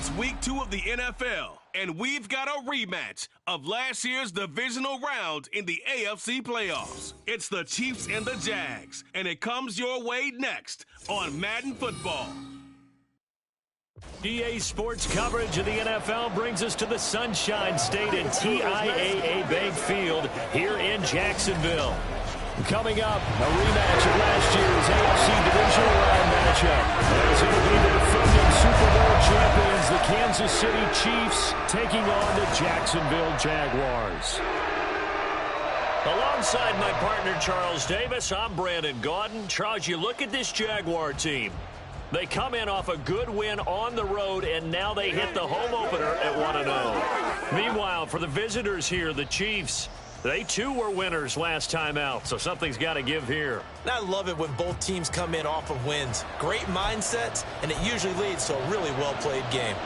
It's week 2 of the NFL, and we've got a rematch of last year's divisional round in the AFC playoffs. It's the Chiefs and the Jags, and it comes your way next on Madden Football. EA Sports coverage of the NFL brings us to the Sunshine State and TIAA Bank Field here in Jacksonville. Coming up, a rematch of last year's AFC Divisional Round matchup. As it will be the defending Super Bowl champions, the Kansas City Chiefs, taking on the Jacksonville Jaguars. Alongside my partner, Charles Davis, I'm Brandon Gaudin. Charles, you look at this Jaguar team. They come in off a good win on the road, and now they hit the home opener at 1-0. Meanwhile, for the visitors here, the Chiefs, they too were winners last time out, so something's got to give here. I love it when both teams come in off of wins. Great mindsets, and it usually leads to a really well-played game.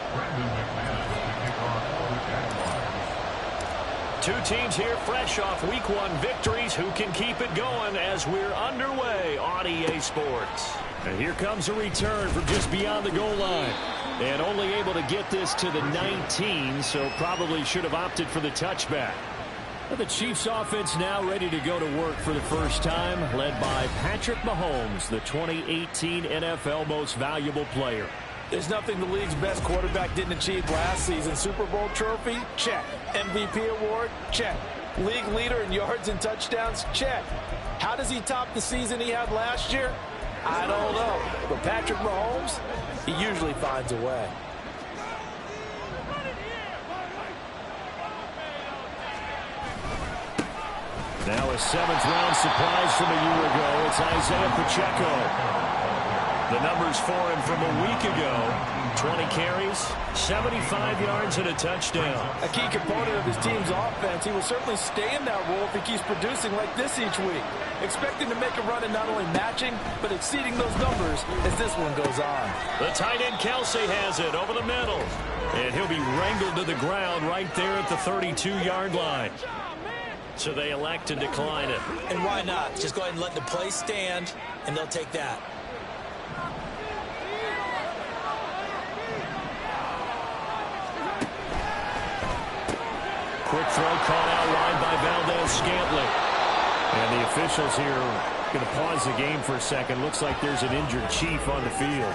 Two teams here fresh off Week 1 victories. Who can keep it going as we're underway on EA Sports? And here comes a return from just beyond the goal line. And only able to get this to the 19, so probably should have opted for the touchback. The Chiefs offense now ready to go to work for the first time, led by Patrick Mahomes, the 2018 NFL Most Valuable Player. There's nothing the league's best quarterback didn't achieve last season. Super Bowl trophy? Check. MVP award? Check. League leader in yards and touchdowns? Check. How does he top the season he had last year? I don't know. But Patrick Mahomes, he usually finds a way. Now a seventh-round surprise from a year ago. It's Isaiah Pacheco. The numbers for him from a week ago: 20 carries, 75 yards, and a touchdown. A key component of his team's offense. He will certainly stay in that role if he keeps producing like this each week. Expecting to make a run and not only matching, but exceeding those numbers as this one goes on. The tight end Kelsey has it over the middle. And he'll be wrangled to the ground right there at the 32-yard line. So they elect to decline it. And why not? Just go ahead and let the play stand, and they'll take that. Quick throw caught out wide by Valdez-Scantling. And the officials here going to pause the game for a second. Looks like there's an injured Chief on the field.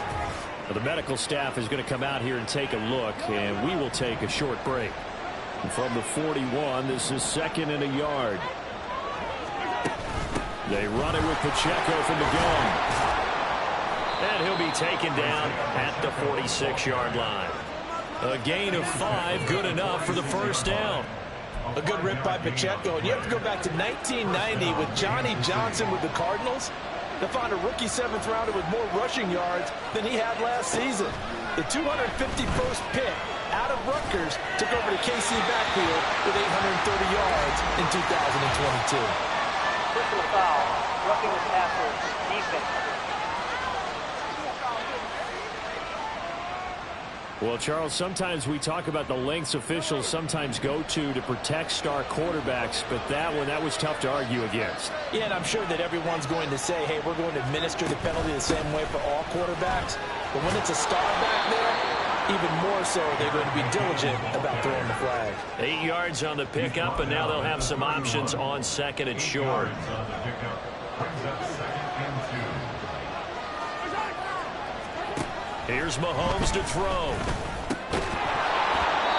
The medical staff is going to come out here and take a look, and we will take a short break. And from the 41, this is 2nd and a yard. They run it with Pacheco from the gun. And he'll be taken down at the 46-yard line. A gain of 5, good enough for the first down. A good rip by Pacheco. And you have to go back to 1990 with Johnny Johnson with the Cardinals to find a rookie 7th rounder with more rushing yards than he had last season. The 251st pick out of Rutgers took over the KC backfield with 830 yards in 2022. Personal foul, roughing the passer, defense. Well, Charles, sometimes we talk about the lengths officials sometimes go to protect star quarterbacks, but that one, that was tough to argue against. Yeah, and I'm sure that everyone's going to say, hey, we're going to administer the penalty the same way for all quarterbacks. But when it's a star back there, even more so, they're going to be diligent about throwing the flag. 8 yards on the pickup, and now they'll have some options on 2nd and short. Here's Mahomes to throw.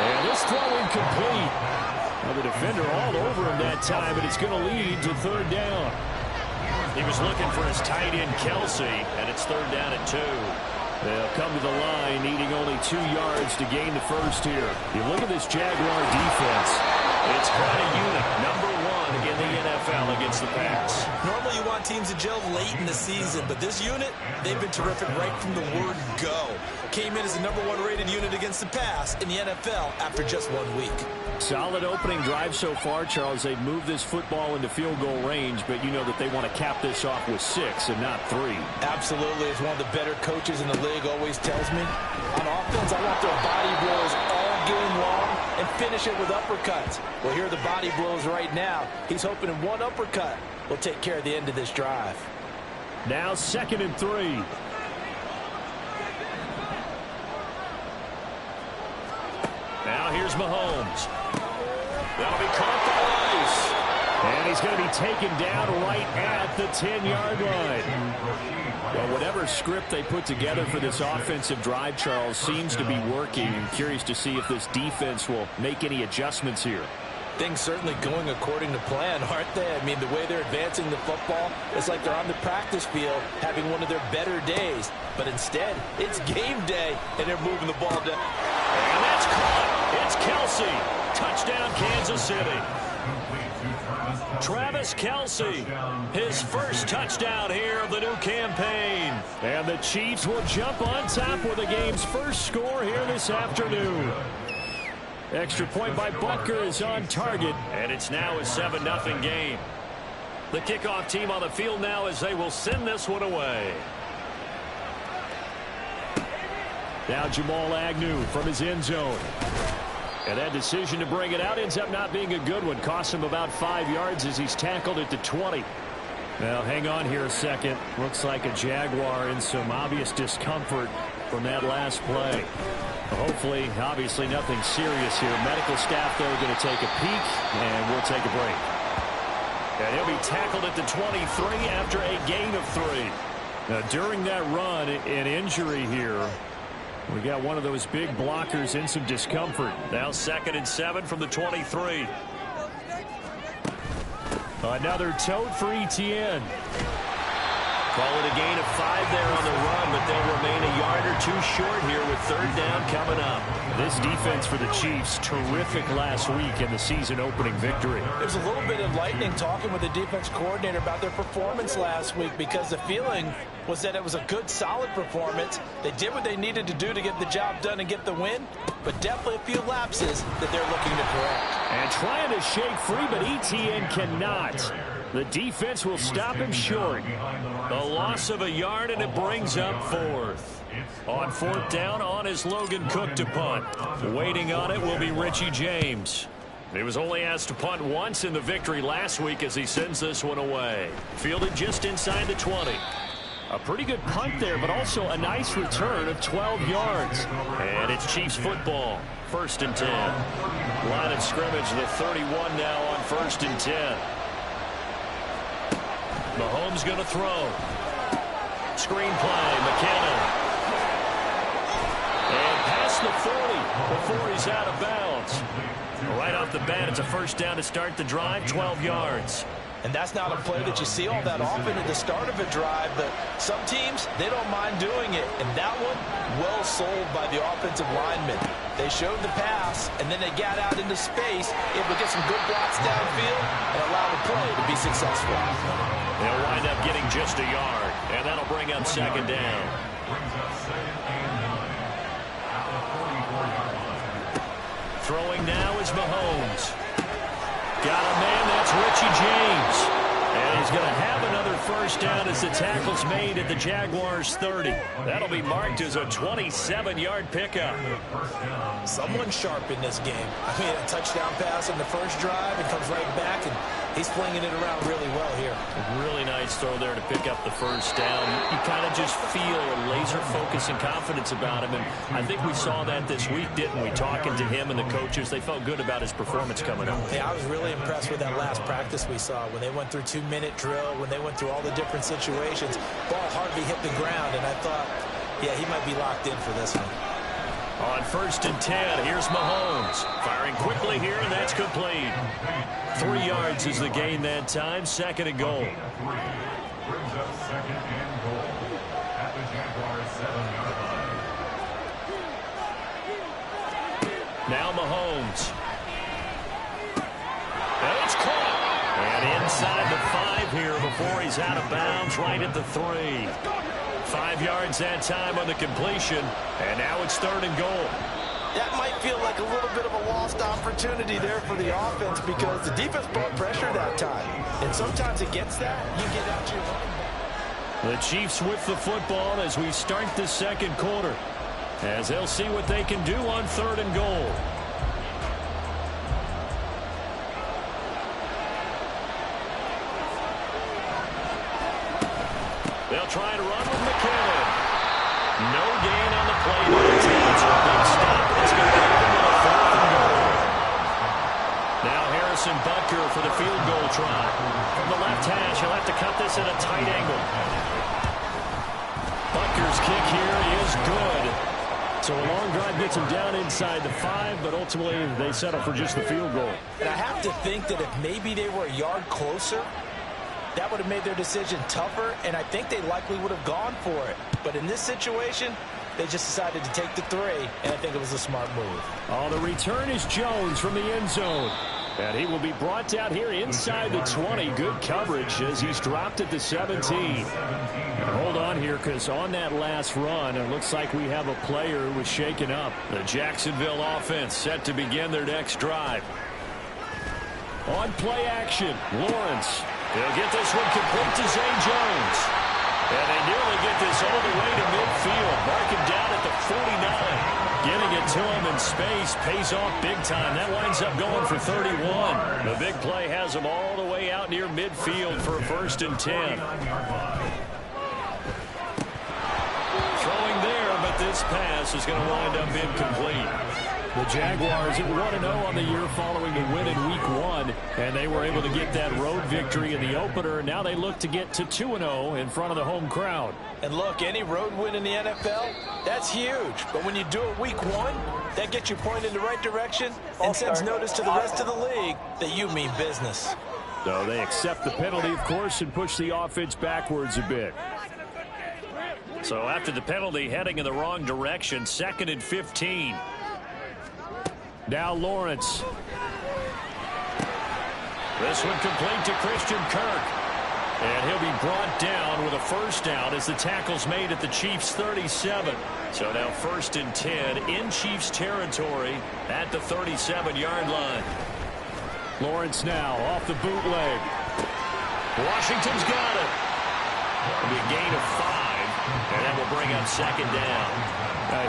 And this throw incomplete. Well, the defender all over him that time, but it's going to lead to 3rd down. He was looking for his tight end, Kelsey, and it's 3rd down and 2. They'll come to the line, needing only 2 yards to gain the first here. You look at this Jaguar defense. It's quite a unit, number 1 in the NFL against the pass. Normally you want teams to gel late in the season, but this unit, they've been terrific right from the word go. Came in as the number 1 rated unit against the pass in the NFL after just 1 week. Solid opening drive so far, Charles. They've moved this football into field goal range, but you know that they want to cap this off with 6 and not 3. Absolutely. As one of the better coaches in the league always tells me, on offense, I want their body blows all game long and finish it with uppercuts. Well, here are the body blows right now. He's hoping in one uppercut will take care of the end of this drive. Now 2nd and 3. here's Mahomes. That'll be caught by Rice. And he's going to be taken down right at the 10-yard line. Well, whatever script they put together for this offensive drive, Charles, seems to be working. I'm curious to see if this defense will make any adjustments here. Things certainly going according to plan, aren't they? I mean, the way they're advancing the football, it's like they're on the practice field having one of their better days. But instead, it's game day, and they're moving the ball down. And that's caught. It's Kelsey. Touchdown, Kansas City. Travis Kelsey, his first touchdown here of the new campaign. And the Chiefs will jump on top with the game's first score here this afternoon. Extra point by Butker is on target, and it's now a 7-0 game. The kickoff team on the field now as they will send this one away. Now Jamal Agnew from his end zone. And that decision to bring it out ends up not being a good one. Costs him about 5 yards as he's tackled at the 20. Now hang on here a second. Looks like a Jaguar in some obvious discomfort from that last play. Hopefully, obviously nothing serious here. Medical staff, though, going to take a peek, and we'll take a break. And he'll be tackled at the 23 after a gain of 3. Now, during that run, an injury here. We got one of those big blockers in some discomfort. Now 2nd and 7 from the 23. Another tote for Etienne. Call it a gain of 5 there on the run, but they'll remain a yard or 2 short here with 3rd down coming up. This defense for the Chiefs, terrific last week in the season-opening victory. There's a little bit of lightning talking with the defense coordinator about their performance last week because the feeling was that it was a good, solid performance. They did what they needed to do to get the job done and get the win, but definitely a few lapses that they're looking to correct. And trying to shake free, but Etienne cannot. The defense will stop him short. A loss of a yard, and it brings up 4th. On 4th down, on is Logan Cook to punt. Waiting on it will be Richie James. He was only asked to punt once in the victory last week as he sends this one away. Fielded just inside the 20. A pretty good punt there, but also a nice return of 12 yards. And it's Chiefs football. 1st and 10. Line of scrimmage, the 31 now on 1st and 10. Mahomes going to throw. Screen play, McKinnon. And past the 40 before he's out of bounds. Right off the bat, it's a 1st down to start the drive, 12 yards. And that's not a play that you see all that often at the start of a drive, but some teams, they don't mind doing it. And that one, well sold by the offensive lineman. They showed the pass, and then they got out into space, able to get some good blocks downfield, and allow the play to be successful. They'll wind up getting just a yard, and that'll bring up 2nd down. Throwing now is Mahomes. Got a man, that's Richie James. And he's going to have another 1st down as the tackle's made at the Jaguars' 30. That'll be marked as a 27-yard pickup. Someone sharp in this game. I mean, a touchdown pass on the first drive and comes right back, and he's flinging it around really well here. A really nice throw there to pick up the 1st down. You kind of just feel a laser focus and confidence about him, and I think we saw that this week, didn't we? Talking to him and the coaches, they felt good about his performance coming up. Yeah, I was really impressed with that last practice we saw when they went through 2-minute drill, when they went through all the different situations. Ball hardly hit the ground, and I thought, yeah, he might be locked in for this one. On 1st and 10, here's Mahomes. Firing quickly here, and that's complete. 3 yards is the gain that time. 2nd and goal. Brings up 2nd and goal at the Jaguars 7-yard line. Now Mahomes. And it's caught. And inside the 5 here before he's out of bounds, right at the 3. 5 yards that time on the completion, and now it's 3rd and goal. That might feel like a little bit of a lost opportunity there for the offense because the defense brought pressure that time. And sometimes against that, you get out your running back. The Chiefs with the football as we start the 2nd quarter, as they'll see what they can do on 3rd and goal. They'll try to run with McKinnon. No gain on the play. It's a big stop. It's going to give them a 4th and goal. Harrison Butker for the field goal try. From the left hash, he'll have to cut this at a tight angle. Butker's kick here is good. So a long drive gets him down inside the 5, but ultimately they settle for just the field goal. And I have to think that if maybe they were a yard closer, that would have made their decision tougher, and I think they likely would have gone for it. But in this situation, they just decided to take the 3, and I think it was a smart move. Oh, the return is Jones from the end zone. And he will be brought down here inside the 20. Good coverage as he's dropped at the 17. And hold on here, because on that last run, it looks like we have a player who was shaken up. The Jacksonville offense set to begin their next drive. On play action, Lawrence. He'll get this one complete to Zay Jones. And they nearly get this all the way to midfield. Mark him down at the 49. Getting it to him in space pays off big time. That winds up going for 31. The big play has him all the way out near midfield for a 1st and 10. Throwing there, but this pass is going to wind up incomplete. The Jaguars at 1-0 on the year following the win in Week 1, and they were able to get that road victory in the opener. Now they look to get to 2-0 in front of the home crowd. And look, any road win in the NFL, that's huge. But when you do it Week 1, that gets you pointed in the right direction and sends notice to the rest of the league that you mean business. So they accept the penalty, of course, and push the offense backwards a bit. So after the penalty, heading in the wrong direction, 2nd and 15. Now Lawrence. This one complete to Christian Kirk. And he'll be brought down with a 1st down as the tackle's made at the Chiefs' 37. So now 1st and 10 in Chiefs territory at the 37-yard line. Lawrence now off the bootleg. Washington's got it. It'll be a gain of 5, and that will bring up 2nd down.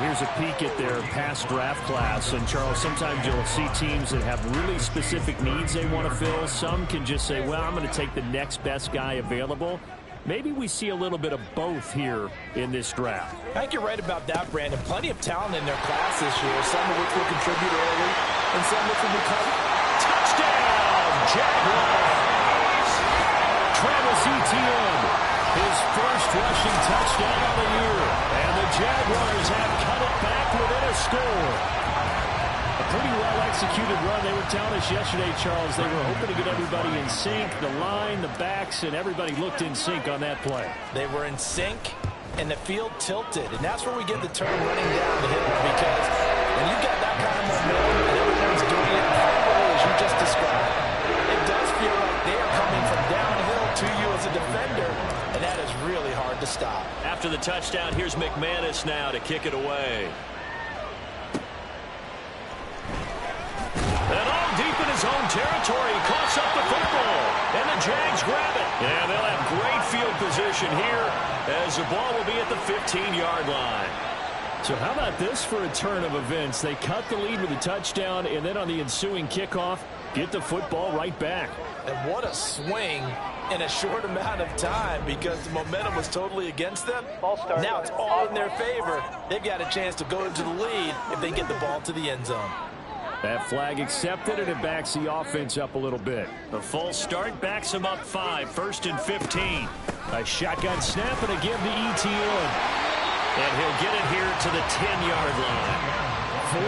Here's a peek at their past draft class. And, Charles, sometimes you'll see teams that have really specific needs they want to fill. Some can just say, well, I'm going to take the next best guy available. Maybe we see a little bit of both here in this draft. I think you're right about that, Brandon. Plenty of talent in their class this year, some of which will contribute early, and some which will become touchdown, Jaguars! Travis Etienne, his 1st rushing touchdown of the year. And the Jaguars have cut it back within a score. A pretty well-executed run. They were telling us yesterday, Charles, they were hoping to get everybody in sync. The line, the backs, and everybody looked in sync on that play. They were in sync, and the field tilted. And that's where we get the term running down the hill, because when you got that kind of momentum and everyone's doing it as you just described, it does feel like they are coming from downhill to you as a defender, and that is really hard to stop. After the touchdown, here's McManus now to kick it away. And all deep in his own territory, he coughs up the football. And the Jags grab it. And they'll have great field position here as the ball will be at the 15-yard line. So how about this for a turn of events? They cut the lead with a touchdown, and then on the ensuing kickoff, get the football right back. And what a swing in a short amount of time, because the momentum was totally against them. Now it's all in their favor. They've got a chance to go into the lead if they get the ball to the end zone. That flag accepted, and it backs the offense up a little bit. The full start backs him up 5, 1st and 15. A shotgun snap and a give to Etienne. And he'll get it here to the 10-yard line.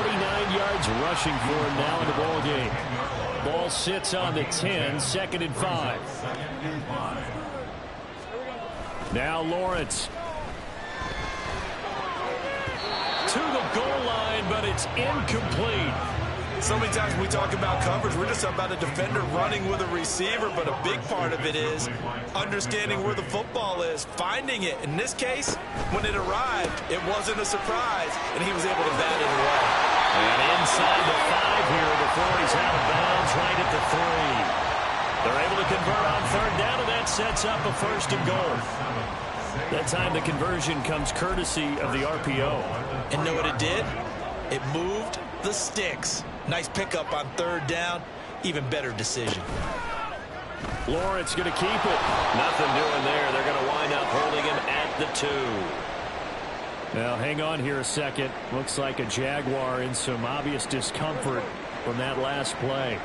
49 yards rushing for him now in the ball game. Ball sits on the 10, 2nd and 5. Now Lawrence. To the goal line, but it's incomplete. So many times when we talk about coverage, we're just about a defender running with a receiver, but a big part of it is understanding where the football is, finding it. In this case, when it arrived, it wasn't a surprise, and he was able to bat it away. And inside the 5 here before he's out of bounds right at the 3. They're able to convert on 3rd down, and that sets up a 1st and goal. That time the conversion comes courtesy of the RPO. And know what it did? It moved the sticks. Nice pickup on 3rd down. Even better decision. Lawrence going to keep it. Nothing doing there. They're going to wind up holding him at the 2. Now, hang on here a second. Looks like a Jaguar in some obvious discomfort from that last play.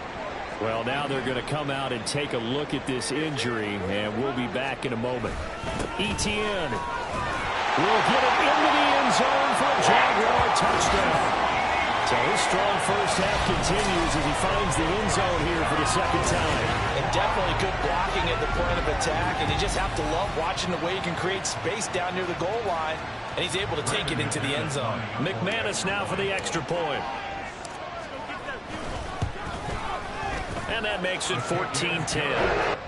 Well, now they're going to come out and take a look at this injury, and we'll be back in a moment. Etienne will get it into the end zone for a Jaguar touchdown. So his strong first half continues as he finds the end zone here for the second time. And definitely good blocking at the point of attack, and you just have to love watching the way he can create space down near the goal line, and he's able to take it into the end zone. McManus now for the extra point. And that makes it 14-10.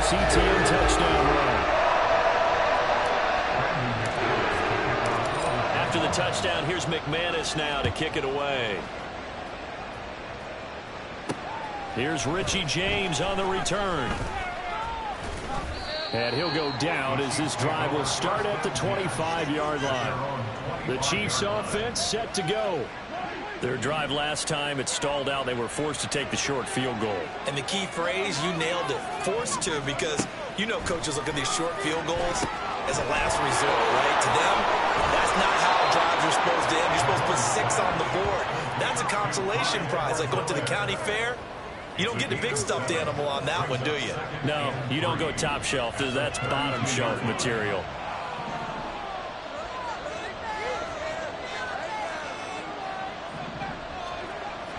Etienne touchdown run. After the touchdown, here's McManus now to kick it away. Here's Richie James on the return. And he'll go down as this drive will start at the 25-yard line. The Chiefs offense set to go. Their drive last time, it stalled out. They were forced to take the short field goal. And the key phrase, you nailed it, forced to, because you know coaches look at these short field goals as a last resort, right? To them, that's not how drives are supposed to end. You're supposed to put 6 on the board. That's a consolation prize. Like going to the county fair, you don't get the big stuffed animal on that one, do you? No, you don't go top shelf. That's bottom shelf material.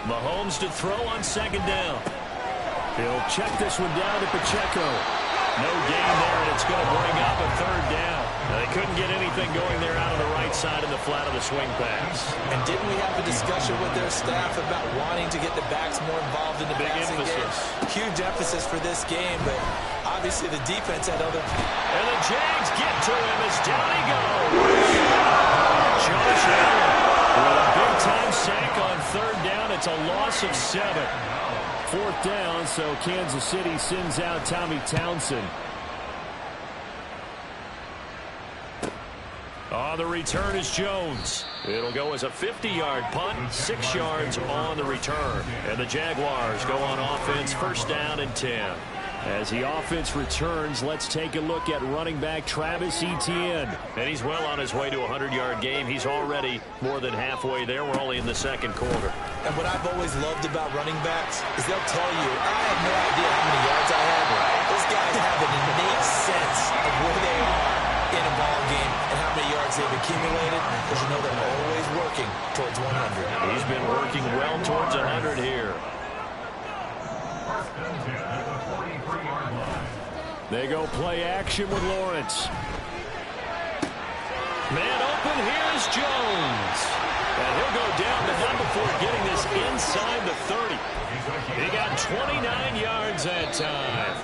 Mahomes to throw on second down. He'll check this one down to Pacheco. No gain there, and it's going to bring up a third down. Now, they couldn't get anything going there out of the right side of the flat of the swing pass. And didn't we have a discussion with their staff about wanting to get the backs more involved in the passing game? Huge emphasis for this game, but obviously the defense had other... And the Jags get to him as down he goes. Josh Allen with a big-time sack on third down. It's a loss of 7. Fourth down, so Kansas City sends out Tommy Townsend. On the return is Jones. It'll go as a 50-yard punt, 6 yards on the return. And the Jaguars go on offense, first down and 10. As the offense returns, let's take a look at running back Travis Etienne. And he's well on his way to a 100-yard game. He's already more than halfway there. We're only in the second quarter. And what I've always loved about running backs is they'll tell you, I have no idea how many yards I have. Those guys have an innate sense of where they are in a ball game and how many yards they've accumulated, because you know they're always working towards 100. He's been working well towards 100 here. They go play action with Lawrence. Man open, here's Jones. And he'll go down, but not before getting this inside the 30. He got 29 yards that time.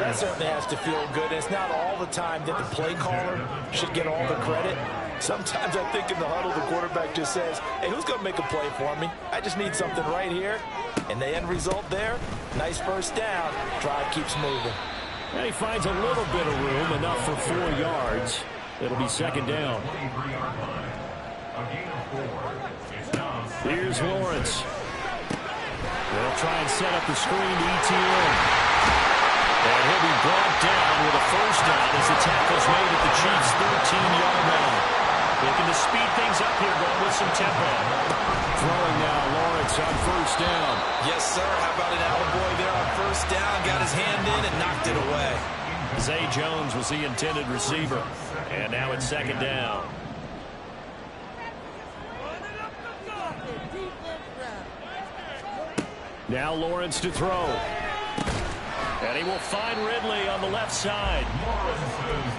That certainly has to feel good. It's not all the time that the play caller should get all the credit. Sometimes I think in the huddle, the quarterback just says, hey, who's going to make a play for me? I just need something right here. And the end result there, nice first down. Drive keeps moving. And he finds a little bit of room, enough for 4 yards. It'll be second down. Here's Lawrence. They'll try and set up the screen to Etienne. And he'll be brought down with a first down as the tackle's made at the Chiefs' 13-yard line. Looking to speed things up here, going with some tempo. Throwing now, Lawrence on first down. Yes, sir. How about an attaboy there on first down? Got his hand in and knocked it away. Zay Jones was the intended receiver. And now it's second down. Now Lawrence to throw. And he will find Ridley on the left side.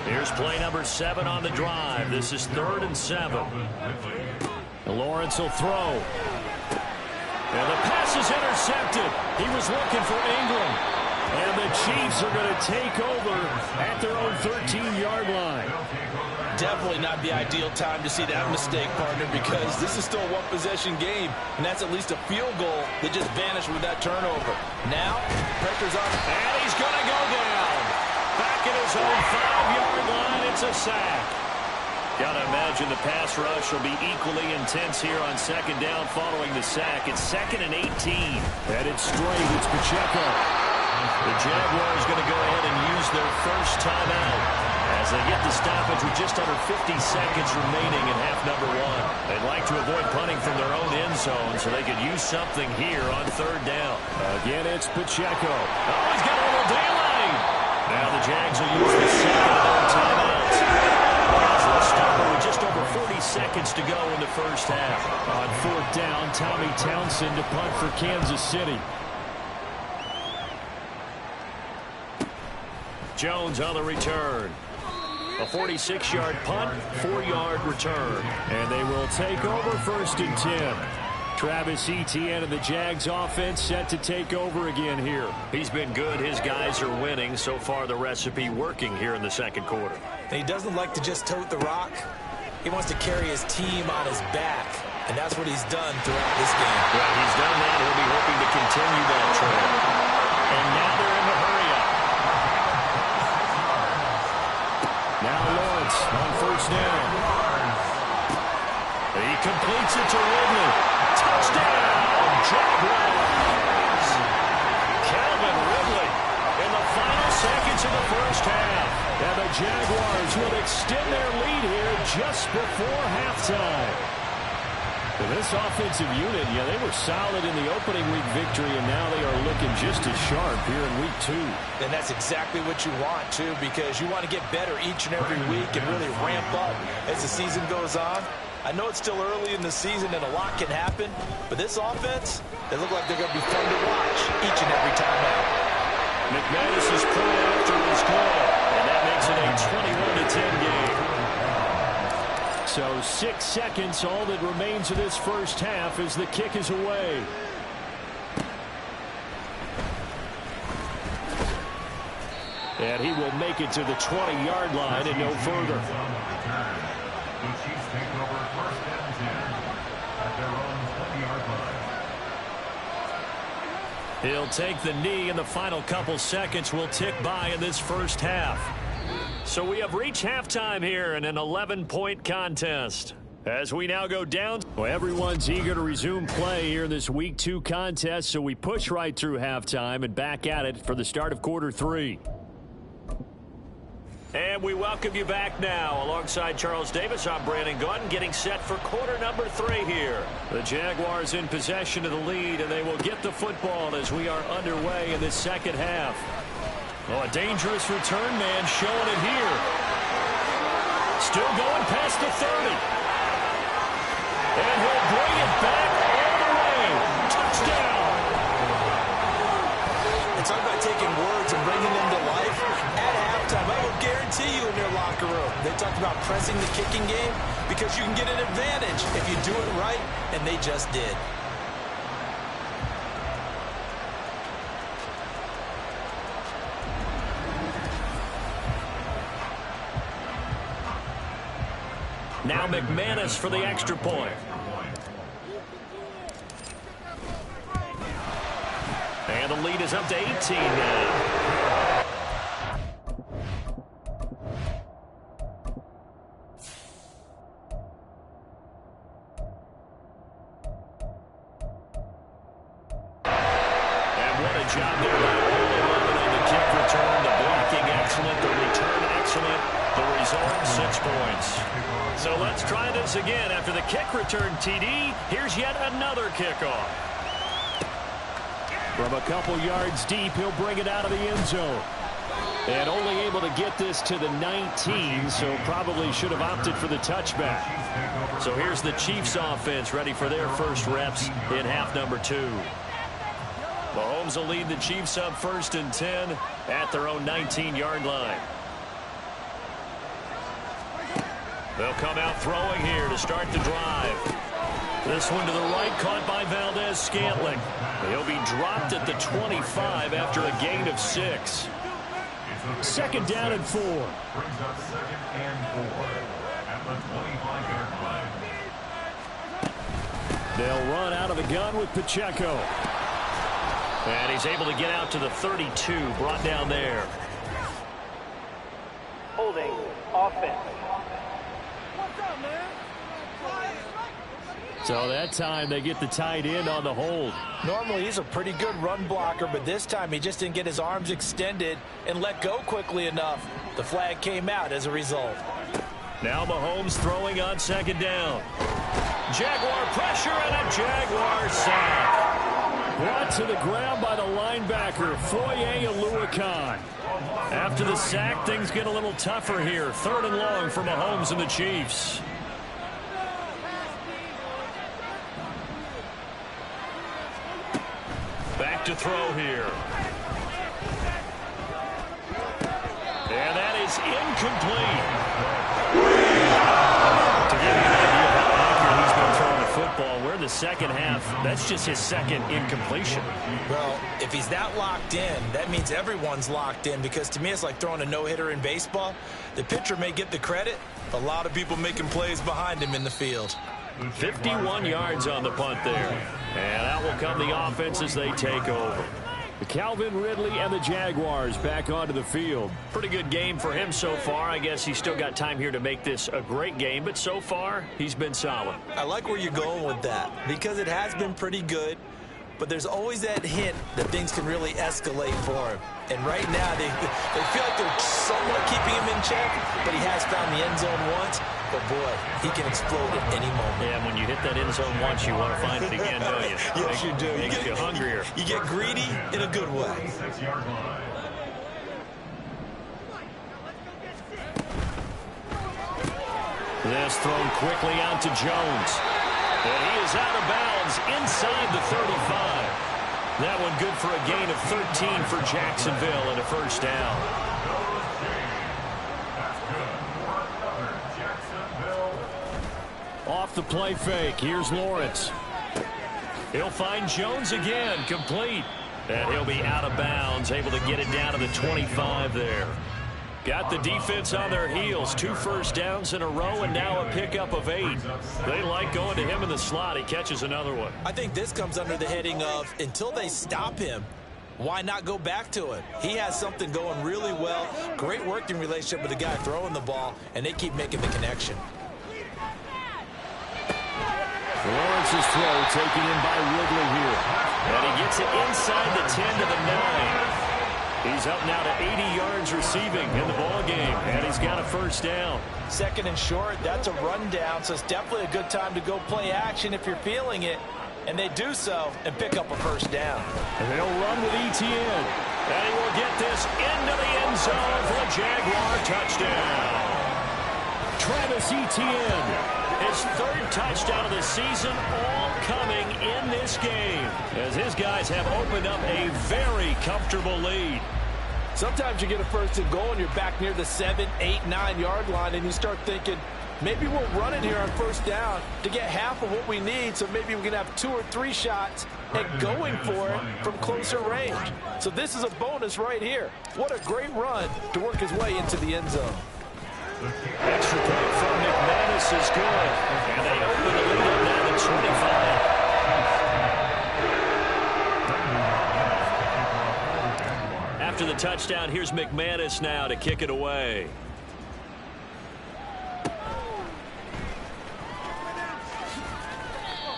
Here's play number 7 on the drive. This is 3rd and 7. And Lawrence will throw. And the pass is intercepted. He was looking for Ingram. And the Chiefs are going to take over at their own 13-yard line. Definitely not the ideal time to see that mistake, partner, because this is still a one-possession game, and that's at least a field goal that just vanished with that turnover. Now, pressure's on. And he's going to go down. Back at his own 5-yard line, it's a sack. Gotta imagine the pass rush will be equally intense here on second down following the sack. It's 2nd and 18. Headed straight, it's Pacheco. The Jaguars going to go ahead and use their first timeout as they get the stoppage with just under 50 seconds remaining in half number 1. They'd like to avoid punting from their own end zone so they could use something here on 3rd down. Again, it's Pacheco. Oh, he's got a little daylight. Now the Jags will use the second of their timeouts. They'll stop with just over 40 seconds to go in the first half. On 4th down, Tommy Townsend to punt for Kansas City. Jones on the return. A 46-yard punt, 4-yard return. And they will take over 1st and 10. Travis Etienne and the Jags offense set to take over again here. He's been good. His guys are winning. So far, the recipe working here in the second quarter. And he doesn't like to just tote the rock. He wants to carry his team on his back. And that's what he's done throughout this game. Well, he's done that. He'll be hoping to continue that trend. And now they're in the hurry up. Now Lawrence on 1st down. He completes it to Ridley. Touchdown, Jaguars. Calvin Ridley in the final seconds of the first half. And the Jaguars will extend their lead here just before halftime. And this offensive unit, yeah, they were solid in the opening week victory, and now they are looking just as sharp here in week 2. And that's exactly what you want, too, because you want to get better each and every week and really ramp up as the season goes on. I know it's still early in the season and a lot can happen, but this offense, they look like they're going to be fun to watch each and every time out. McManus is pulled after his goal, and that makes it a 21-10 game. So 6 seconds, all that remains of this first half as the kick is away. And he will make it to the 20-yard line and no further. The Chiefs take over 1st and 10 at their own 20-yard line. He'll take the knee, and the final couple seconds will tick by in this first half. So we have reached halftime here in an 11-point contest. As we now go down, well, everyone's eager to resume play here in this Week 2 contest, so we push right through halftime and back at it for the start of quarter 3. And we welcome you back now. Alongside Charles Davis, I'm Brandon Gordon, getting set for quarter number 3 here. The Jaguars in possession of the lead, and they will get the football as we are underway in this second half. Oh, a dangerous return man showing it here. Still going past the 30. And he'll bring it back all the way. Touchdown. It's all about taking words and bringing them to life. At halftime, I will guarantee you in their locker room, they talked about pressing the kicking game because you can get an advantage if you do it right, and they just did. Now McManus for the extra point. And the lead is up to 18 now. And what a job there by all 11 on the kick return. The blocking excellent, the return excellent. The result, 6 points. So let's try this again. After the kick return TD, here's yet another kickoff. From a couple yards deep, he'll bring it out of the end zone. And only able to get this to the 19, so probably should have opted for the touchback. So here's the Chiefs offense ready for their first reps in half number 2. Mahomes will lead the Chiefs up 1st and 10 at their own 19-yard line. They'll come out throwing here to start the drive. This one to the right, caught by Valdez-Scantling. He'll be dropped at the 25 after a gain of 6. Second down and 4. Brings up 2nd and 4 at the 25-yard line. They'll run out of the gun with Pacheco. And he's able to get out to the 32, brought down there. Holding offense. So that time they get the tight end on the hold. Normally he's a pretty good run blocker, but this time he just didn't get his arms extended and let go quickly enough. The flag came out as a result. Now Mahomes throwing on second down. Jaguar pressure and a Jaguar sack. Brought to the ground by the linebacker, Foye Oluokun. After the sack, things get a little tougher here. 3rd and long for Mahomes and the Chiefs. Back to throw here. And that is incomplete. To give you an idea of how accurate he's been throwing the football, we're in the second half. That's just his second incompletion. Well, if he's that locked in, that means everyone's locked in, because to me it's like throwing a no-hitter in baseball. The pitcher may get the credit. A lot of people making plays behind him in the field. 51 yards on the punt there. And out will come the offense as they take over. Calvin Ridley and the Jaguars back onto the field. Pretty good game for him so far. I guess he's still got time here to make this a great game, but so far he's been solid. I like where you're going with that, because it has been pretty good, but there's always that hint that things can really escalate for him. And right now they feel like they're somewhat keeping him in check, but he has found the end zone once. But boy, he can explode at any moment. Yeah, when you hit that end zone once, you want to find it again, don't you? Yes, you do. You get hungrier. You get greedy in a good way. This thrown quickly out to Jones. And he is out of bounds inside the 35. That one good for a gain of 13 for Jacksonville and a first down. Off the play fake, here's Lawrence. He'll find Jones again, complete. And he'll be out of bounds, able to get it down to the 25 there. Got the defense on their heels. 2 first downs in a row and now a pickup of 8. They like going to him in the slot. He catches another one. I think this comes under the heading of, until they stop him, why not go back to it? He has something going really well. Great working relationship with the guy throwing the ball, and they keep making the connection. Lawrence's throw taken in by Ridley here. And he gets it inside the 10 to the 9. He's up now to 80 yards receiving in the ball game, and he's got a first down. 2nd and short, that's a rundown, so it's definitely a good time to go play action if you're feeling it. And they do so and pick up a first down. And they'll run with Etienne. And he will get this into the end zone for a Jaguar touchdown. Travis Etienne. His 3rd touchdown of the season, all coming in this game, as his guys have opened up a very comfortable lead. Sometimes you get a 1st and goal and you're back near the 7, 8, 9 yard line, and you start thinking, maybe we'll run it here on 1st down to get half of what we need, so maybe we can have 2 or 3 shots at going for it from closer range. So this is a bonus right here. What a great run to work his way into the end zone. Extra point from McManus is good. And they open the lead up now to 25. After the touchdown, here's McManus now to kick it away.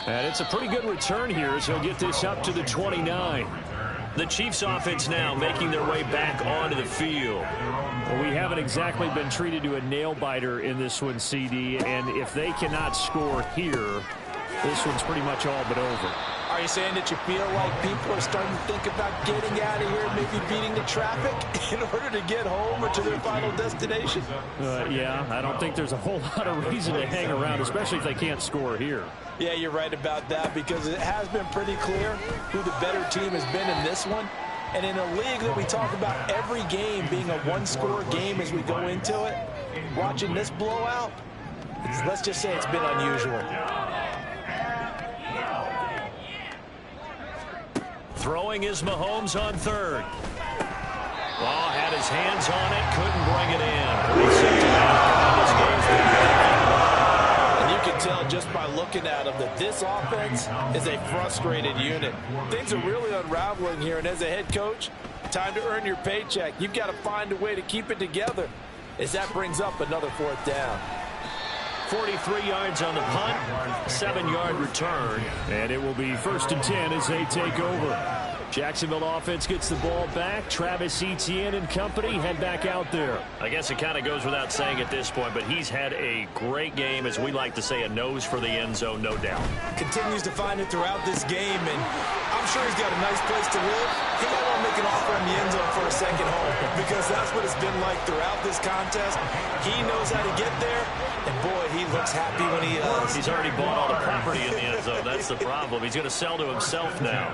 And it's a pretty good return here as he'll get this up to the 29. The Chiefs offense now making their way back onto the field. Well, we haven't exactly been treated to a nail-biter in this one, CD, and if they cannot score here, this one's pretty much all but over. Are you saying that you feel like people are starting to think about getting out of here, maybe beating the traffic in order to get home or to their final destination? Yeah, I don't think there's a whole lot of reason to hang around, especially if they can't score here. Yeah, you're right about that, because it has been pretty clear who the better team has been in this one. And in a league that we talk about every game being a one-score game as we go into it, watching this blowout, let's just say it's been unusual. Throwing is Mahomes on 3rd. Ball had his hands on it, couldn't bring it in. And you can tell just by looking at him that this offense is a frustrated unit. Things are really unraveling here, and as a head coach, time to earn your paycheck. You've got to find a way to keep it together as that brings up another 4th down. 43 yards on the punt, 7-yard return, and it will be 1st and 10 as they take over. Jacksonville offense gets the ball back. Travis Etienne and company head back out there. I guess it kind of goes without saying at this point, but he's had a great game, as we like to say, a nose for the end zone, no doubt. Continues to find it throughout this game, and I'm sure he's got a nice place to live. He might want to make an offer in the end zone for a second home, because that's what it's been like throughout this contest. He knows how to get there, and boy, he looks happy when he does. He's already bought all the property in the end zone. That's the problem. He's going to sell to himself now.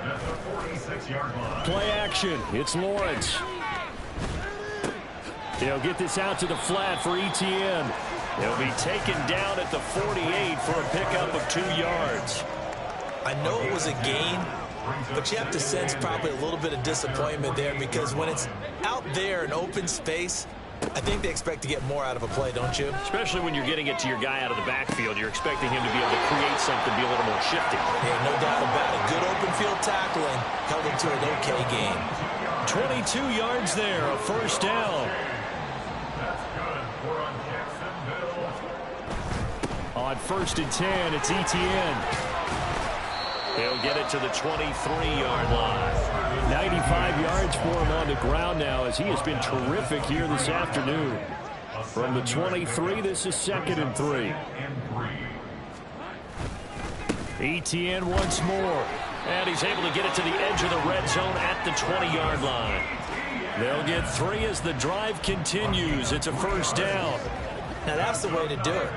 Play action. It's Lawrence. He'll get this out to the flat for Etienne. He'll be taken down at the 48 for a pickup of 2 yards. I know it was a gain, but you have to sense probably a little bit of disappointment there, because when it's out there in open space, I think they expect to get more out of a play, don't you? Especially when you're getting it to your guy out of the backfield. You're expecting him to be able to create something, be a little more shifty. Yeah, no doubt about it. Good open field tackling held him to an okay gain. 22 yards there, a 1st down. On 1st and 10, it's Etienne. He'll get it to the 23-yard line. 95 yards for him on the ground now, as he has been terrific here this afternoon. From the 23, this is 2nd and 3. Etienne once more. And he's able to get it to the edge of the red zone at the 20-yard line. They'll get 3 as the drive continues. It's a 1st down. Now that's the way to do it.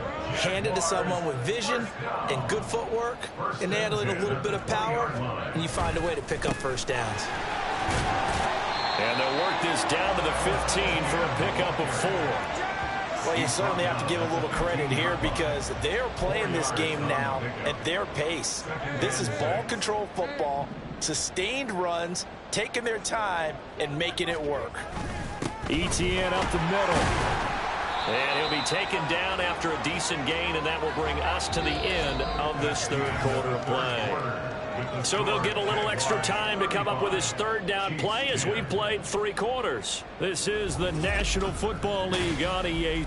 Hand it to someone with vision and good footwork, and add a little bit of power, and you find a way to pick up 1st downs. And they'll work this down to the 15 for a pickup of 4. Well, you certainly have to give a little credit here, because they're playing this game now at their pace. This is ball control football, sustained runs, taking their time, and making it work. Etienne up the middle. And he'll be taken down after a decent gain, and that will bring us to the end of this 3rd quarter play. So they'll get a little extra time to come up with his 3rd down play, as we've played 3 quarters. This is the National Football League on EA.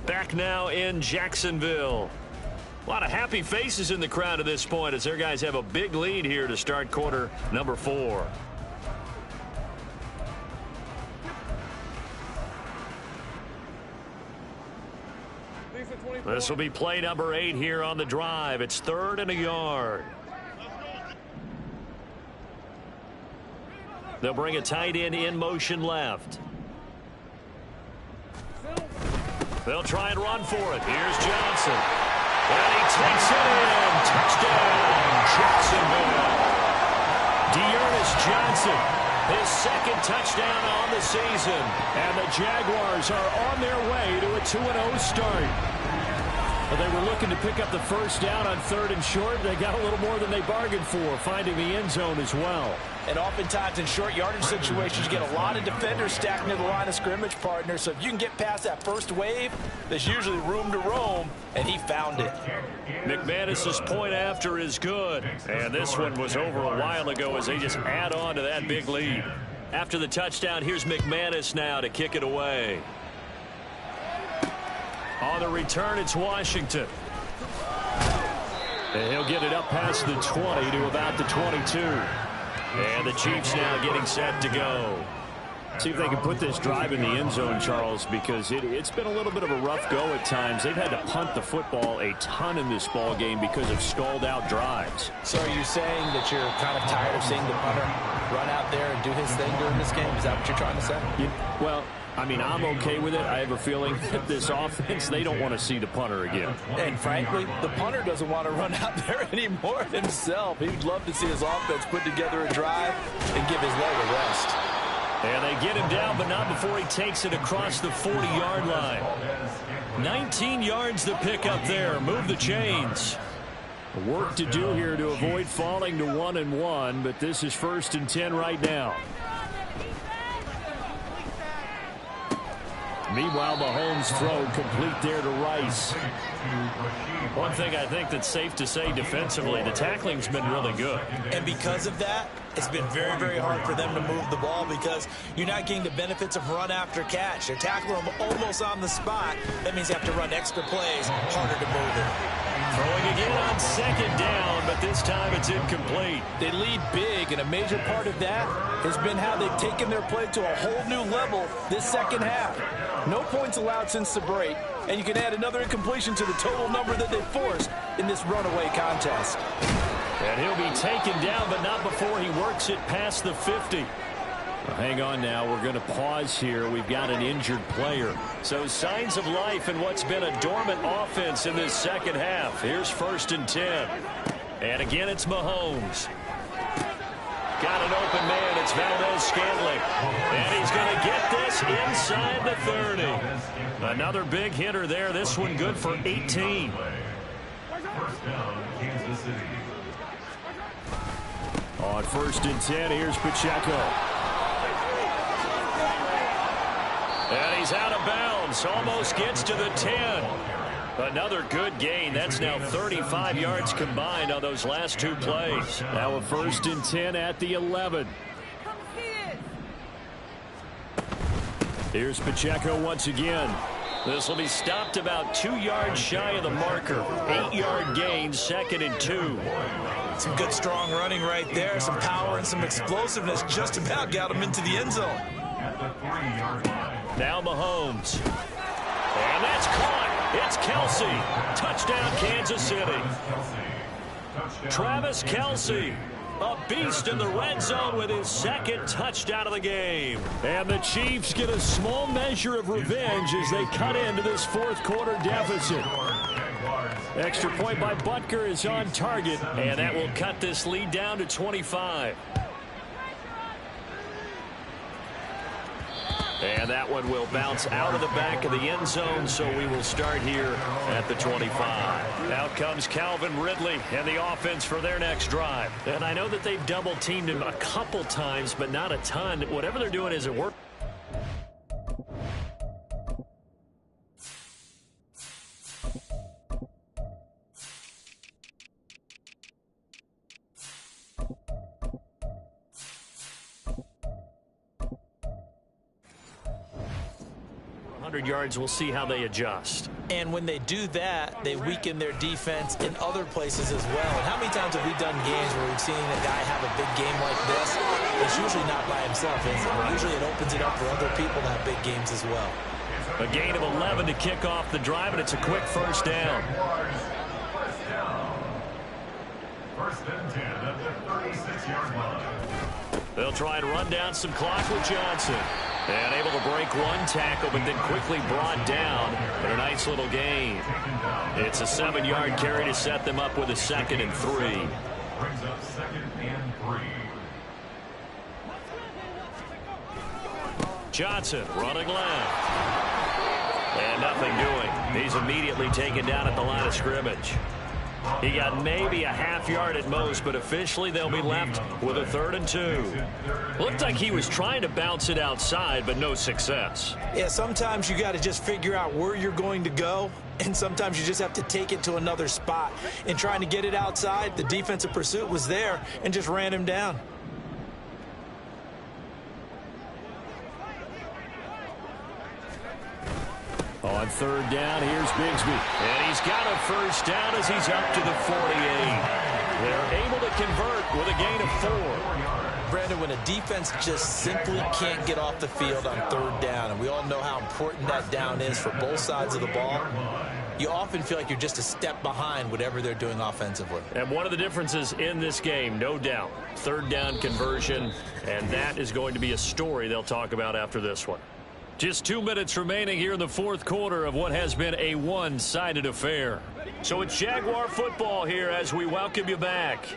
Back now in Jacksonville. A lot of happy faces in the crowd at this point, as their guys have a big lead here to start quarter number 4. This will be play number 8 here on the drive. It's 3rd and a yard. They'll bring a tight end in motion left. They'll try and run for it. Here's Johnson. And he takes it in. Touchdown, Jacksonville. Dearness Johnson, his 2nd touchdown on the season. And the Jaguars are on their way to a 2-0 start. Well, they were looking to pick up the 1st down on 3rd and short. They got a little more than they bargained for, finding the end zone as well. And oftentimes in short yardage situations, you get a lot of defenders stacked near the line of scrimmage, partner. So if you can get past that first wave, there's usually room to roam, and he found it. McManus's point after is good. And this one was over a while ago, as they just add on to that big lead. After the touchdown, here's McManus now to kick it away. On the return, it's Washington. And he'll get it up past the 20 to about the 22. And the Chiefs now getting set to go. See if they can put this drive in the end zone, Charles, because it's been a little bit of a rough go at times. They've had to punt the football a ton in this ball game because of stalled-out drives. So are you saying that you're kind of tired of seeing the punter run out there and do his thing during this game? Is that what you're trying to say? Well, I mean, I'm okay with it. I have a feeling that this offense, they don't want to see the punter again. And frankly, the punter doesn't want to run out there anymore himself. He would love to see his offense put together a drive and give his leg a rest. And they get him down, but not before he takes it across the 40-yard line. 19 yards to pick up there. Move the chains. Work to do here to avoid falling to 1-1, but this is 1st and 10 right now. Meanwhile, Mahomes' throw complete there to Rice. One thing I think that's safe to say defensively, the tackling's been really good. And because of that, it's been very, very hard for them to move the ball because you're not getting the benefits of run after catch. They're tackling them almost on the spot. That means you have to run extra plays, harder to move it. Throwing again on second down, but this time it's incomplete. They lead big, and a major part of that has been how they've taken their play to a whole new level this second half. No points allowed since the break, and you can add another incompletion to the total number that they forced in this runaway contest. And he'll be taken down, but not before he works it past the 50. Well, hang on now. We're going to pause here. We've got an injured player. So signs of life in what's been a dormant offense in this second half. Here's 1st and 10. And again, it's Mahomes. Got an open man. It's Valdez-Scantling. And he's going to get this inside the 30. Another big hitter there. This one good for 18. First down, Kansas City. On 1st and 10, here's Pacheco. And he's out of bounds. Almost gets to the 10. Another good gain. That's now 35 yards combined on those last 2 plays. Now a 1st and 10 at the 11. Here's Pacheco once again. This will be stopped about 2 yards shy of the marker. 8-yard gain, 2nd and 2. Some good strong running right there. Some power and some explosiveness just about got him into the end zone. At the 3-yard line. Now Mahomes. And that's caught. It's Kelce. Touchdown, Kansas City. Travis Kelce, a beast in the red zone with his 2nd touchdown of the game. And the Chiefs get a small measure of revenge as they cut into this 4th quarter deficit. Extra point by Butker is on target, and that will cut this lead down to 25. And that one will bounce out of the back of the end zone, so we will start here at the 25. Out comes Calvin Ridley and the offense for their next drive. And I know that they've double-teamed him a couple times, but not a ton. Whatever they're doing isn't working. Yards, we'll see how they adjust. And when they do that, they weaken their defense in other places as well. And how many times have we done games where we've seen a guy have a big game like this? It's usually not by himself, is it? Usually it opens it up for other people to have big games as well. A gain of 11 to kick off the drive, and it's a quick 1st down. First and 10 at the 36-yard line. They'll try and run down some clock with Johnson. And able to break one tackle, but then quickly brought down in a nice little gain. It's a 7-yard carry to set them up with a 2nd and 3. Brings up 2nd and 3. Johnson running left. And nothing doing. He's immediately taken down at the line of scrimmage. He got maybe a half-yard at most, but officially they'll be left with a 3rd and 2. Looked like he was trying to bounce it outside, but no success. Yeah, sometimes you got to just figure out where you're going to go, and sometimes you just have to take it to another spot. In trying to get it outside, the defensive pursuit was there and just ran him down. On 3rd down, here's Bigsby. And he's got a 1st down as he's up to the 48. They're able to convert with a gain of 4. Brandon, when a defense just simply can't get off the field on 3rd down, and we all know how important that down is for both sides of the ball, you often feel like you're just a step behind whatever they're doing offensively. And one of the differences in this game, no doubt, 3rd down conversion, and that is going to be a story they'll talk about after this one. Just 2 minutes remaining here in the 4th quarter of what has been a one-sided affair. So it's Jaguar football here as we welcome you back.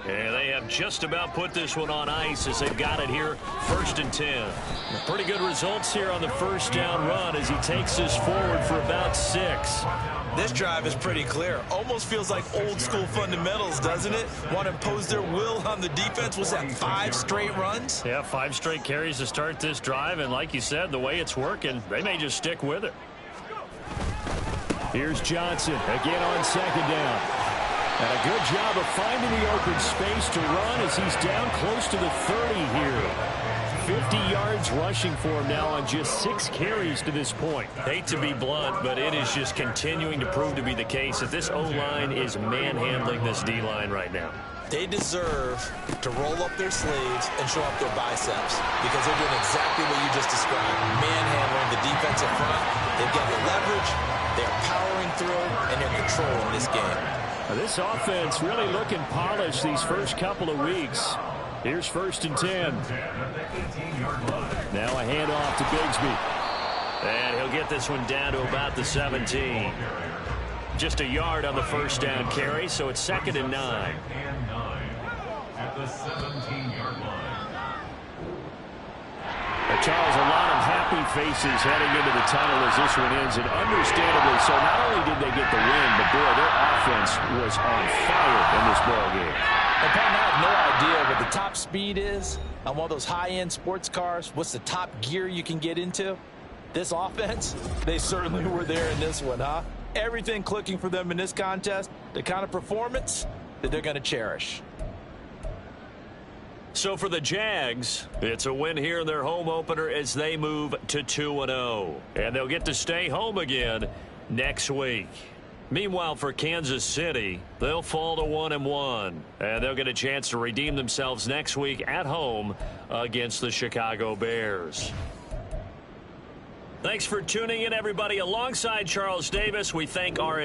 And they have just about put this one on ice as they've got it here, 1st and 10. Pretty good results here on the 1st down run as he takes this forward for about 6. This drive is pretty clear. Almost feels like old school fundamentals, doesn't it? Want to impose their will on the defense. Was that 5 straight runs? Yeah, 5 straight carries to start this drive. And like you said, the way it's working, they may just stick with it. Here's Johnson again on second down. And a good job of finding the open space to run as he's down close to the 30 here. 50 yards rushing for him now on just 6 carries to this point. Hate to be blunt, but it is just continuing to prove to be the case that this O-line is manhandling this D-line right now. They deserve to roll up their sleeves and show up their biceps because they're doing exactly what you just described, manhandling the defensive front. They've got the leverage, they're powering through, and they're controlling this game. Now this offense really looking polished these first couple of weeks. Here's 1st and 10. Now a handoff to Bigsby. And he'll get this one down to about the 17. Just a yard on the first down carry, so it's 2nd and 9. At the 17-yard line. Charles, a lot of happy faces heading into the tunnel as this one ends, and understandably so. Not only did they get the win, but boy, their offense was on fire in this ball game. And Pat, I have no idea what the top speed is on one of those high-end sports cars. What's the top gear you can get into? This offense, they certainly were there in this one, huh? Everything clicking for them in this contest, the kind of performance that they're going to cherish. So for the Jags, it's a win here in their home opener as they move to 2-0. And they'll get to stay home again next week. Meanwhile, for Kansas City, they'll fall to 1-1. And they'll get a chance to redeem themselves next week at home against the Chicago Bears. Thanks for tuning in, everybody. Alongside Charles Davis, we thank our